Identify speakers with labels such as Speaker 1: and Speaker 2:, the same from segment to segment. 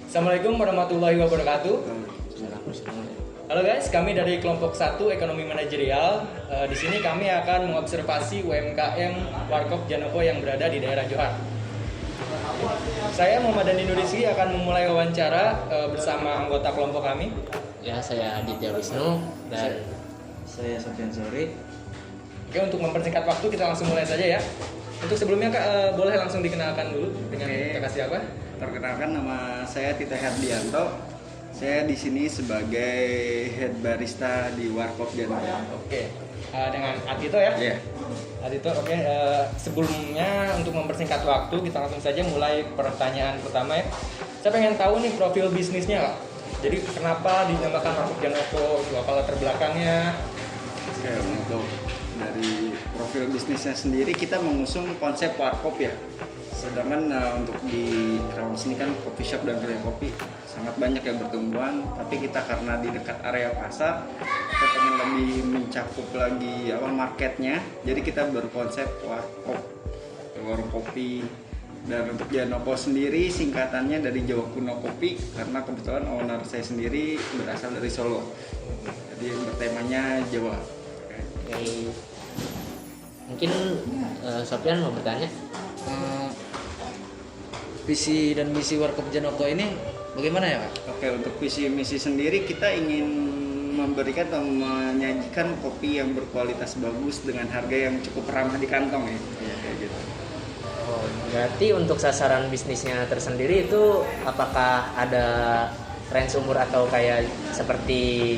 Speaker 1: Assalamualaikum warahmatullahi wabarakatuh. Halo guys, kami dari kelompok 1 Ekonomi Manajerial. Di sini kami akan mengobservasi UMKM Warkop Janoko yang berada di daerah Johar. Saya Muhammad Dandi Nurisi akan memulai wawancara bersama anggota kelompok kami.
Speaker 2: Ya, saya Aditya Wisnu dan
Speaker 3: saya Sofian Zori.
Speaker 1: Oke, untuk mempersingkat waktu kita langsung mulai saja ya. Untuk sebelumnya Kak, boleh langsung dikenalkan dulu dengan kakak siapa?
Speaker 3: Perkenalkan, nama saya Tito Herdianto. Saya di sini sebagai head barista di Warkop Janoko.
Speaker 1: Oke, dengan Adito ya?
Speaker 3: Iya.
Speaker 1: Adito, oke. Sebelumnya untuk mempersingkat waktu kita langsung saja mulai pertanyaan pertama ya. Saya pengen tahu nih profil bisnisnya Kak. Jadi kenapa dinamakan Warkop Janoko? Apa latar belakangnya?
Speaker 3: Oke, untuk dari profil bisnisnya sendiri kita mengusung konsep warkop ya. Sedangkan untuk di Kerawang sini kan coffee shop dan kedai kopi sangat banyak yang bertumbuhan, tapi kita karena di dekat area pasar kita pengen lebih mencakup lagi marketnya, jadi kita berkonsep warkop, warung kopi. Dan untuk Janoko sendiri singkatannya dari Jawa Kuno Kopi, karena kebetulan owner saya sendiri berasal dari Solo, jadi bertemanya Jawa.
Speaker 2: Oke. Mungkin Sofian mau bertanya.
Speaker 4: Visi dan misi Warkop Janoko ini bagaimana ya Kak?
Speaker 3: Oke, untuk visi misi sendiri kita ingin memberikan atau menyajikan kopi yang berkualitas bagus dengan harga yang cukup ramah di kantong ya. Iya, kayak gitu.
Speaker 2: Oh, berarti untuk sasaran bisnisnya tersendiri itu apakah ada range umur atau kayak seperti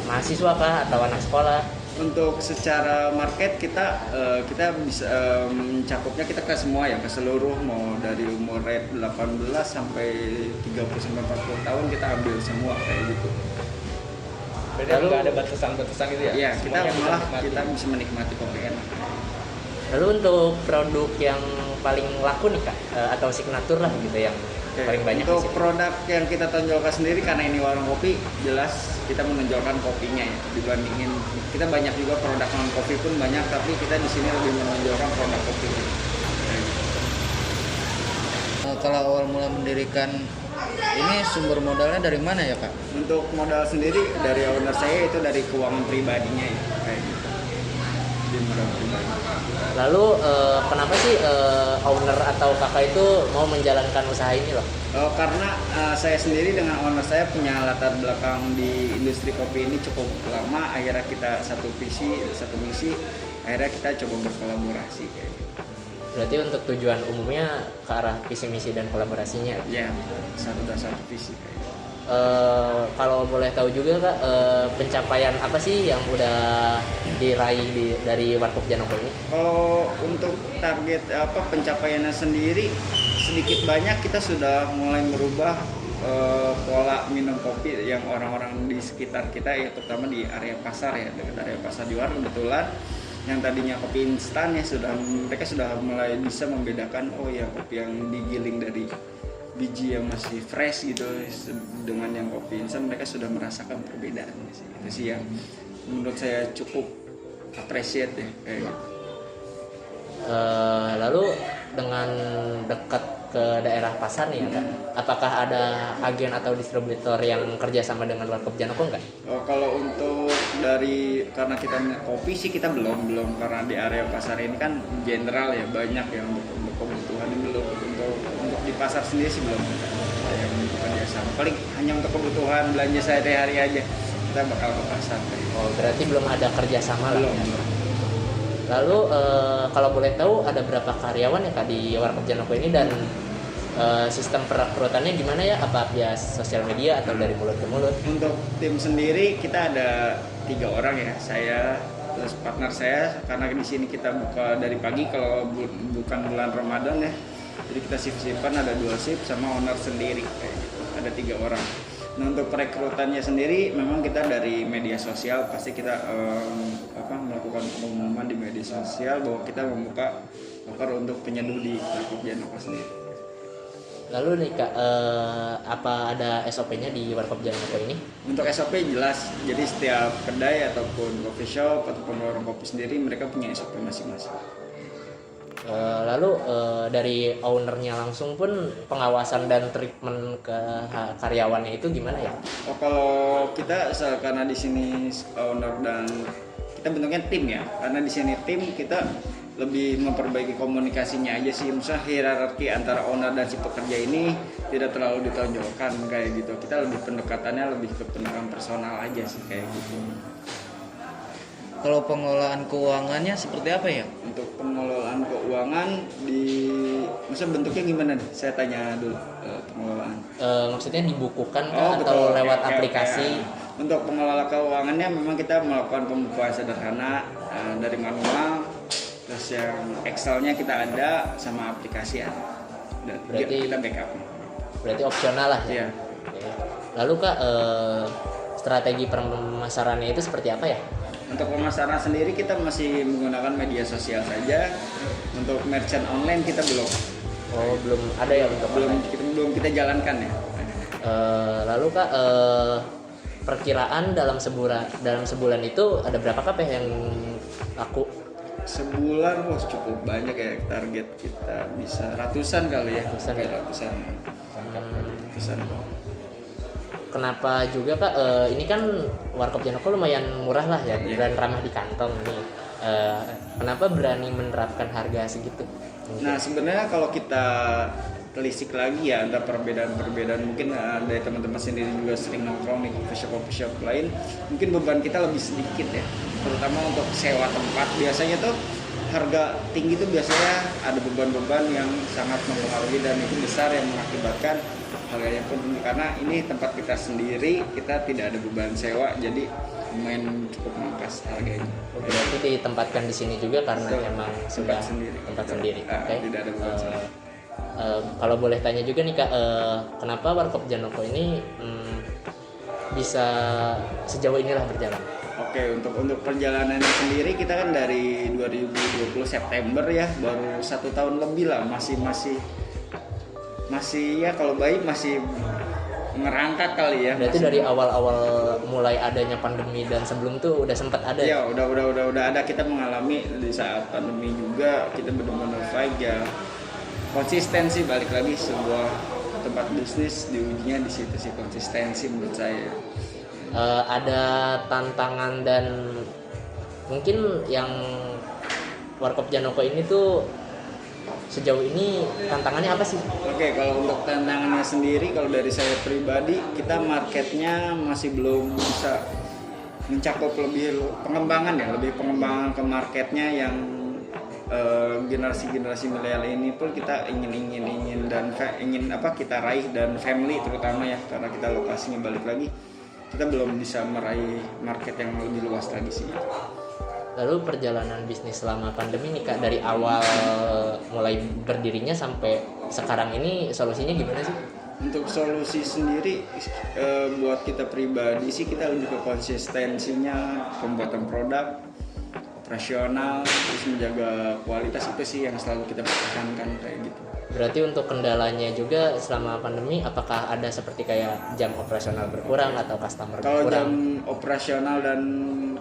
Speaker 2: mahasiswa kah atau anak sekolah?
Speaker 3: Untuk secara market kita bisa mencakupnya kita ke semua ya, ke seluruh, mau dari umur 18 sampai 30 sampai 40 tahun kita ambil semua kayak gitu.
Speaker 1: Berarti nggak ada batasan-batasan gitu ya?
Speaker 3: Iya, kita
Speaker 1: Semuanya
Speaker 3: malah
Speaker 1: menikmati.
Speaker 3: kita bisa menikmati kopi enak.
Speaker 2: Lalu untuk produk yang paling laku nih Kak, atau signatur lah gitu yang
Speaker 3: Oke,
Speaker 2: paling banyak di
Speaker 3: untuk
Speaker 2: situ.
Speaker 3: produk yang kita tonjolkan sendiri, karena ini warung kopi, jelas kita menonjolkan kopinya ya. Dibandingin kita banyak juga produk non kopi pun banyak, tapi kita di sini lebih menonjolkan produk kopi.
Speaker 4: Kalau awal mula mendirikan ini sumber modalnya dari mana ya Kak?
Speaker 3: Untuk modal sendiri dari owner saya itu dari keuangan pribadinya ya, kayak gitu. Di modal pribadi.
Speaker 2: Lalu kenapa sih owner atau kakak itu mau menjalankan usaha ini loh?
Speaker 3: Karena saya sendiri dengan owner saya punya latar belakang di industri kopi ini cukup lama, akhirnya kita satu visi, satu misi, akhirnya kita coba berkolaborasi kayak gitu.
Speaker 2: Berarti untuk tujuan umumnya ke arah visi misi dan kolaborasinya.
Speaker 3: Ya, satu visi kayak gitu.
Speaker 2: Kalau boleh tahu juga Kak, pencapaian apa sih yang udah diraih dari Warkop Janoko ini?
Speaker 3: Kalau untuk target pencapaiannya sendiri, sedikit banyak kita sudah mulai merubah pola minum kopi yang orang-orang di sekitar kita ya, terutama di area pasar ya, dekat area pasar Johar. Kebetulan yang tadinya kopi instan ya mereka sudah mulai bisa membedakan, oh ya kopi yang digiling dari biji yang masih fresh gitu dengan yang kopi instan, mereka sudah merasakan perbedaan sih. Itu sih yang menurut saya cukup appreciate ya kayak gitu.
Speaker 2: Lalu dengan dekat ke daerah pasar nih ya Kak, apakah ada agen atau distributor yang kerjasama dengan Warkop Janoko nggak?
Speaker 3: Kalau untuk karena kita kopi sih kita belum karena di area pasar ini kan general ya, banyak ya untuk kebutuhan ini belum, untuk di pasar sendiri sih belum ada yang kerjasama, paling hanya untuk kebutuhan belanja sehari-hari aja kita bakal ke pasar.
Speaker 2: Oh, berarti belum ada kerjasama lah.
Speaker 3: Belum.
Speaker 2: Lalu kalau boleh tahu ada berapa karyawan ya Kak di Warkop Janoko ini, dan sistem perekrutannya gimana ya? Apa via sosial media atau dari mulut ke mulut?
Speaker 3: Untuk tim sendiri kita ada 3 orang ya, saya terus partner saya, karena di sini kita buka dari pagi kalau bukan bulan Ramadan ya, jadi kita shift-shiftan, ada 2 shift sama owner sendiri kayak gitu, ada 3 orang. Nah, untuk perekrutannya sendiri memang kita dari media sosial, pasti kita melakukan pengumuman di media sosial bahwa kita membuka loker untuk penyeduh di Warkop Janoko sendiri.
Speaker 2: Lalu nih Kak, apa ada SOP-nya di Warkop Janoko ini?
Speaker 3: Untuk SOP jelas, jadi setiap kedai ataupun coffee shop ataupun warung kopi sendiri mereka punya SOP masing-masing.
Speaker 2: Lalu dari ownernya langsung pun pengawasan dan treatment ke karyawannya itu gimana ya?
Speaker 3: Oh, kalau kita karena di sini owner dan kita bentuknya tim ya, karena di sini tim kita lebih memperbaiki komunikasinya aja sih, misalnya hierarki antara owner dan si pekerja ini tidak terlalu ditonjolkan kayak gitu. Kita lebih pendekatannya lebih ke pendekatan personal aja sih kayak gitu.
Speaker 4: Kalau pengelolaan keuangannya seperti apa ya?
Speaker 3: Untuk pengelolaan keuangan maksudnya bentuknya gimana nih? Saya tanya dulu pengelolaan.
Speaker 2: Maksudnya dibukukan kah atau
Speaker 3: betul.
Speaker 2: lewat
Speaker 3: Oke,
Speaker 2: aplikasi?
Speaker 3: Untuk pengelola keuangannya memang kita melakukan pembukuan sederhana dari manual, terus yang Excelnya kita ada sama aplikasi ada. Dan
Speaker 2: Berarti-
Speaker 3: kita backup.
Speaker 2: Berarti opsional lah ya.
Speaker 3: Iya.
Speaker 2: Oke. Lalu Kak, strategi pemasarannya itu seperti apa ya?
Speaker 3: Untuk pemasaran sendiri kita masih menggunakan media sosial saja. Untuk merchant online kita belum
Speaker 2: Oh, belum ada ya untuk online.
Speaker 3: belum kita jalankan ya.
Speaker 2: Lalu Kak, perkiraan dalam sebulan itu ada berapa Kak yang laku?
Speaker 3: Sebulan cukup banyak ya, target kita bisa ratusan kali ya.
Speaker 2: Ratusan
Speaker 3: Sampai
Speaker 2: ya?
Speaker 3: ratusan. Ratusan.
Speaker 2: Kenapa juga Kak, ini kan Warkop Janoko lumayan murah lah ya,
Speaker 3: Iya.
Speaker 2: dan ramah di kantong nih. Kenapa berani menerapkan harga segitu?
Speaker 3: Nah sebenarnya kalau kita telisik lagi ya, ada perbedaan-perbedaan mungkin dari teman-teman sendiri juga sering nongkrong di coffee shop lain, mungkin beban kita lebih sedikit ya, terutama untuk sewa tempat. Biasanya tuh harga tinggi tuh biasanya ada beban-beban yang sangat mempengaruhi dan itu besar yang mengakibatkan harganya pun tinggi. Karena ini tempat kita sendiri, kita tidak ada beban sewa, jadi lumayan cukup mangkas harganya.
Speaker 2: Berarti ditempatkan di sini juga karena
Speaker 3: Betul.
Speaker 2: emang
Speaker 3: Tempat
Speaker 2: sudah
Speaker 3: sendiri.
Speaker 2: tempat
Speaker 3: Betul.
Speaker 2: sendiri. Oke.
Speaker 3: Tidak ada beban sewa.
Speaker 2: Kalau boleh tanya juga nih Kak, kenapa Warkop Janoko ini bisa sejauh inilah berjalan?
Speaker 3: Oke, untuk perjalanannya sendiri kita kan dari 2020 September ya, baru 1 tahun lebih lah, masih ya kalau baik masih ngerangkak kali ya.
Speaker 2: Berarti
Speaker 3: Masih-
Speaker 2: dari awal-awal mulai adanya pandemi dan sebelum tuh udah sempat ada.
Speaker 3: Ya udah ada, kita mengalami di saat pandemi juga, kita benar-benar fight ya. Konsistensi, balik lagi sebuah tempat bisnis diujinya di situ sih, konsistensi menurut saya.
Speaker 2: Ada tantangan dan mungkin yang Warkop Janoko ini tuh sejauh ini tantangannya apa sih?
Speaker 3: Oke, kalau untuk tantangannya sendiri, kalau dari saya pribadi, kita marketnya masih belum bisa mencakup lebih pengembangan ya, lebih pengembangan ke marketnya yang generasi milenial ini pun kita ingin dan ingin apa kita raih, dan family terutama ya, karena kita lokasinya balik lagi kita belum bisa meraih market yang lebih luas lagi sih.
Speaker 2: Lalu perjalanan bisnis selama pandemi nih Kak, dari awal mulai berdirinya sampai sekarang ini solusinya gimana sih?
Speaker 3: Untuk solusi sendiri buat kita pribadi sih, kita lebih ke konsistensinya, pembuatan produk, operasional, terus menjaga kualitas, itu sih yang selalu kita pertahankan kayak gitu.
Speaker 2: Berarti untuk kendalanya juga selama pandemi, apakah ada seperti kayak jam operasional berkurang atau customer
Speaker 3: Kalau
Speaker 2: berkurang?
Speaker 3: jam operasional dan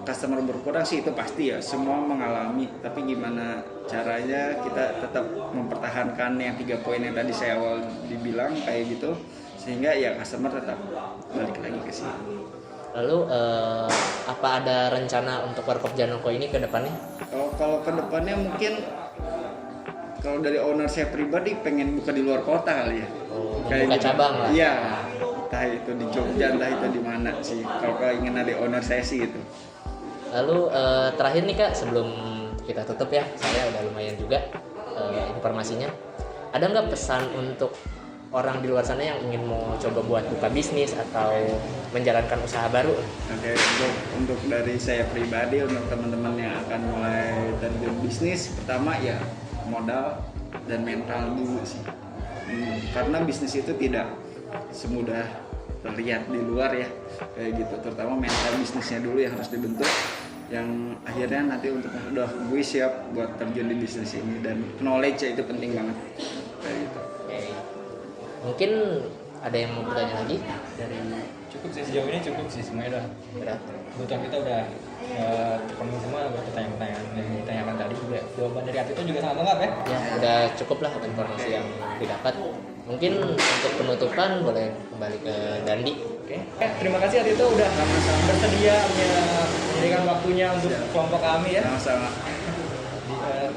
Speaker 3: customer berkurang sih itu pasti ya, semua mengalami. Tapi gimana caranya kita tetap mempertahankan yang 3 poin yang tadi saya awal dibilang kayak gitu, sehingga ya customer tetap balik lagi ke sini.
Speaker 2: Lalu apa ada rencana untuk Warkop Janoko ini ke depannya?
Speaker 3: Kalau kedepannya mungkin kalau dari owner saya pribadi pengen buka di luar kota kali ya.
Speaker 2: Oh,
Speaker 3: Kayak
Speaker 2: membuka
Speaker 3: gitu.
Speaker 2: cabang lah.
Speaker 3: Iya, entah itu di Jogja, entah itu di mana sih. Kalau ingin ada owner saya sih gitu.
Speaker 2: Lalu terakhir nih Kak, sebelum kita tutup ya, saya udah lumayan juga informasinya. Ada nggak pesan untuk orang di luar sana yang ingin mau coba buat buka bisnis atau menjalankan usaha baru?
Speaker 3: Oke, untuk dari saya pribadi, untuk teman-teman yang akan mulai terjun bisnis, pertama ya modal dan mental dulu sih. Karena bisnis itu tidak semudah terlihat di luar ya, kayak gitu. Terutama mental bisnisnya dulu yang harus dibentuk, yang akhirnya nanti untuk udah gue siap buat terjun di bisnis ini, dan knowledge itu penting banget kayak gitu.
Speaker 2: Oke. Mungkin Ada yang mau bertanya lagi dari
Speaker 1: Cukup sih, sejauh ini cukup sih, semuanya udah kebutuhan kita udah terpenuhi semua buat pertanyaan-pertanyaan yang ditanyakan tadi. Juga jawaban dari Atito juga sangat lengkap ya.
Speaker 2: ya udah cukup lah informasi yang didapat. Mungkin untuk penutupan boleh kembali ke Dandi.
Speaker 1: Oke. Terima kasih Atito udah bersedia menyediakan waktunya untuk kelompok kami ya.
Speaker 3: Sama-sama.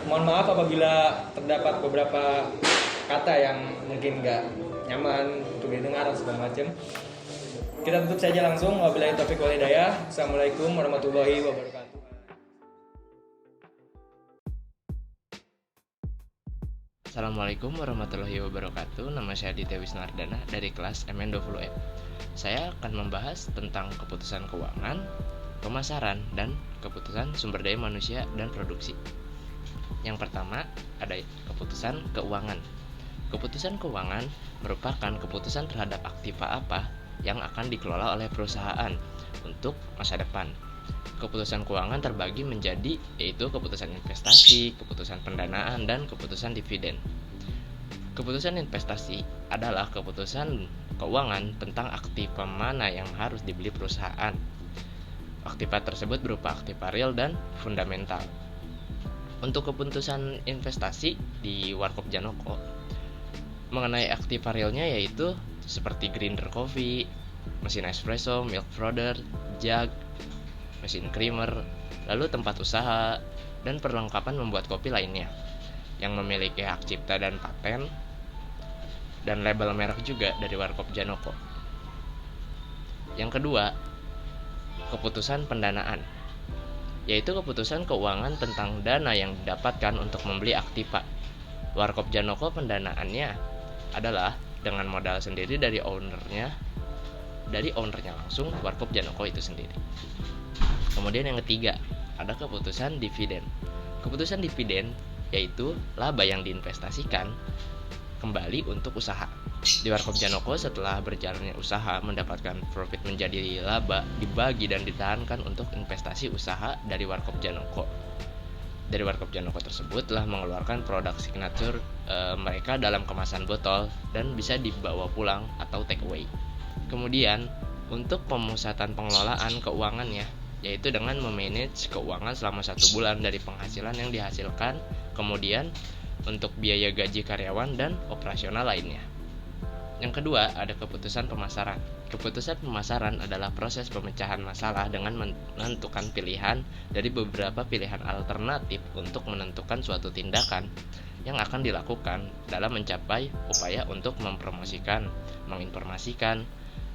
Speaker 1: Mohon maaf apabila terdapat beberapa kata yang mungkin nggak nyaman untuk didengar atau segala macam. Kita tutup saja langsung. Wabillahi taufiq wal hidayah. Assalamualaikum warahmatullahi wabarakatuh.
Speaker 2: Assalamualaikum warahmatullahi wabarakatuh. Nama saya Aditya Wisnardana dari kelas MN20F. Saya akan membahas tentang keputusan keuangan, pemasaran, dan keputusan sumber daya manusia dan produksi. Yang pertama ada keputusan keuangan. Keputusan keuangan merupakan keputusan terhadap aktiva apa yang akan dikelola oleh perusahaan untuk masa depan. Keputusan keuangan terbagi menjadi yaitu keputusan investasi, keputusan pendanaan, dan keputusan dividen. Keputusan investasi adalah keputusan keuangan tentang aktiva mana yang harus dibeli perusahaan. Aktiva tersebut berupa aktiva real dan fundamental. Untuk keputusan investasi di Warkop Janoko mengenai aktiva realnya yaitu seperti grinder coffee, mesin espresso, milk frother, jug, mesin creamer, lalu tempat usaha, dan perlengkapan membuat kopi lainnya yang memiliki hak cipta dan paten, dan label merek juga dari Warkop Janoko. Yang kedua, keputusan pendanaan, yaitu keputusan keuangan tentang dana yang didapatkan untuk membeli aktiva. Warkop Janoko pendanaannya adalah dengan modal sendiri dari ownernya langsung Warkop Janoko itu sendiri. Kemudian yang ketiga ada keputusan dividen. Keputusan dividen yaitu laba yang diinvestasikan kembali untuk usaha. Di Warkop Janoko setelah berjalannya usaha mendapatkan profit menjadi laba dibagi dan ditahankan untuk investasi usaha dari Warkop Janoko. Dari Warkop Janoko tersebut telah mengeluarkan produk signature mereka dalam kemasan botol dan bisa dibawa pulang atau take away. Kemudian untuk pemusatan pengelolaan keuangannya yaitu dengan memanage keuangan selama 1 bulan dari penghasilan yang dihasilkan, kemudian untuk biaya gaji karyawan dan operasional lainnya. Yang kedua ada keputusan pemasaran. Keputusan pemasaran adalah proses pemecahan masalah dengan menentukan pilihan dari beberapa pilihan alternatif untuk menentukan suatu tindakan yang akan dilakukan dalam mencapai upaya untuk mempromosikan, menginformasikan,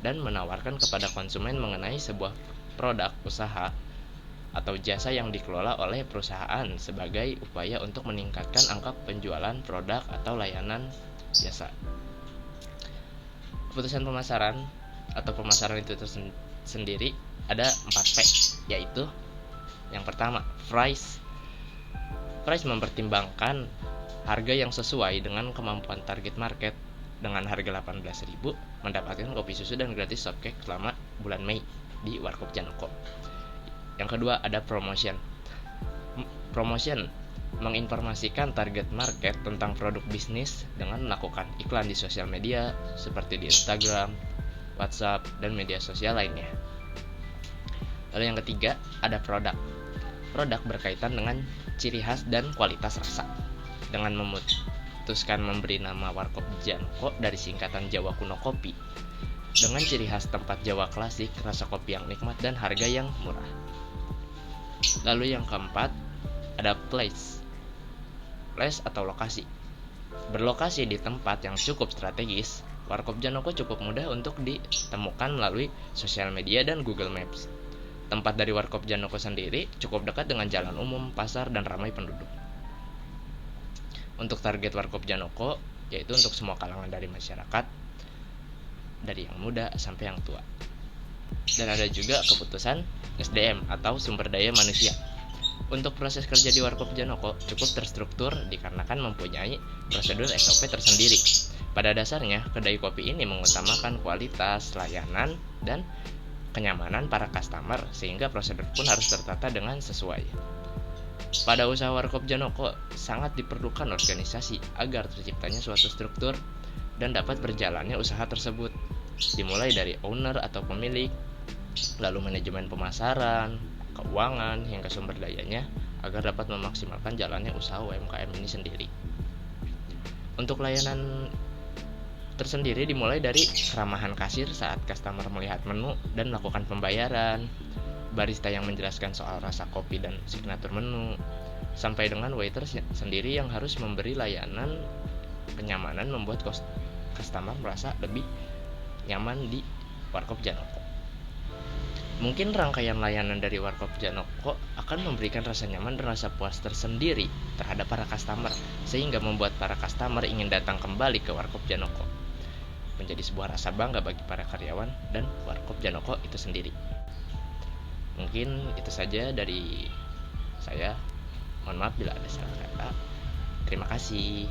Speaker 2: dan menawarkan kepada konsumen mengenai sebuah produk, usaha, atau jasa yang dikelola oleh perusahaan sebagai upaya untuk meningkatkan angka penjualan produk atau layanan jasa. Keputusan pemasaran atau pemasaran itu sendiri ada 4P, yaitu yang pertama price. Price mempertimbangkan harga yang sesuai dengan kemampuan target market. Dengan harga 18.000 mendapatkan kopi susu dan gratis soft cake selama bulan Mei di Warkop Janoko. Yang kedua ada promotion. Promotion menginformasikan target market tentang produk bisnis dengan melakukan iklan di sosial media seperti di Instagram, WhatsApp, dan media sosial lainnya. Lalu yang ketiga ada produk. Produk berkaitan dengan ciri khas dan kualitas rasa. Dengan memutuskan memberi nama Warkop Janoko dari singkatan Jawa Kuno Kopi dengan ciri khas tempat Jawa klasik, rasa kopi yang nikmat, dan harga yang murah. Lalu yang keempat ada place atau lokasi. Berlokasi di tempat yang cukup strategis, Warkop Janoko cukup mudah untuk ditemukan melalui sosial media dan Google Maps. Tempat dari Warkop Janoko sendiri cukup dekat dengan jalan umum, pasar, dan ramai penduduk. Untuk target Warkop Janoko yaitu untuk semua kalangan dari masyarakat, dari yang muda sampai yang tua. Dan ada juga keputusan SDM atau sumber daya manusia. Untuk proses kerja di Warkop Janoko cukup terstruktur dikarenakan mempunyai prosedur SOP tersendiri. Pada dasarnya, kedai kopi ini mengutamakan kualitas, layanan, dan kenyamanan para customer sehingga prosedur pun harus tertata dengan sesuai. Pada usaha Warkop Janoko sangat diperlukan organisasi agar terciptanya suatu struktur dan dapat berjalannya usaha tersebut, dimulai dari owner atau pemilik, lalu manajemen pemasaran, keuangan, hingga sumber dayanya agar dapat memaksimalkan jalannya usaha UMKM ini sendiri. Untuk layanan tersendiri dimulai dari keramahan kasir saat customer melihat menu dan melakukan pembayaran, barista yang menjelaskan soal rasa kopi dan signatur menu, sampai dengan waiter sendiri yang harus memberi layanan kenyamanan membuat customer merasa lebih nyaman di Warkop Janoko. Mungkin rangkaian layanan dari Warkop Janoko akan memberikan rasa nyaman dan rasa puas tersendiri terhadap para customer, sehingga membuat para customer ingin datang kembali ke Warkop Janoko. Menjadi sebuah rasa bangga bagi para karyawan dan Warkop Janoko itu sendiri. Mungkin itu saja dari saya. Mohon maaf bila ada salah kata. Terima kasih.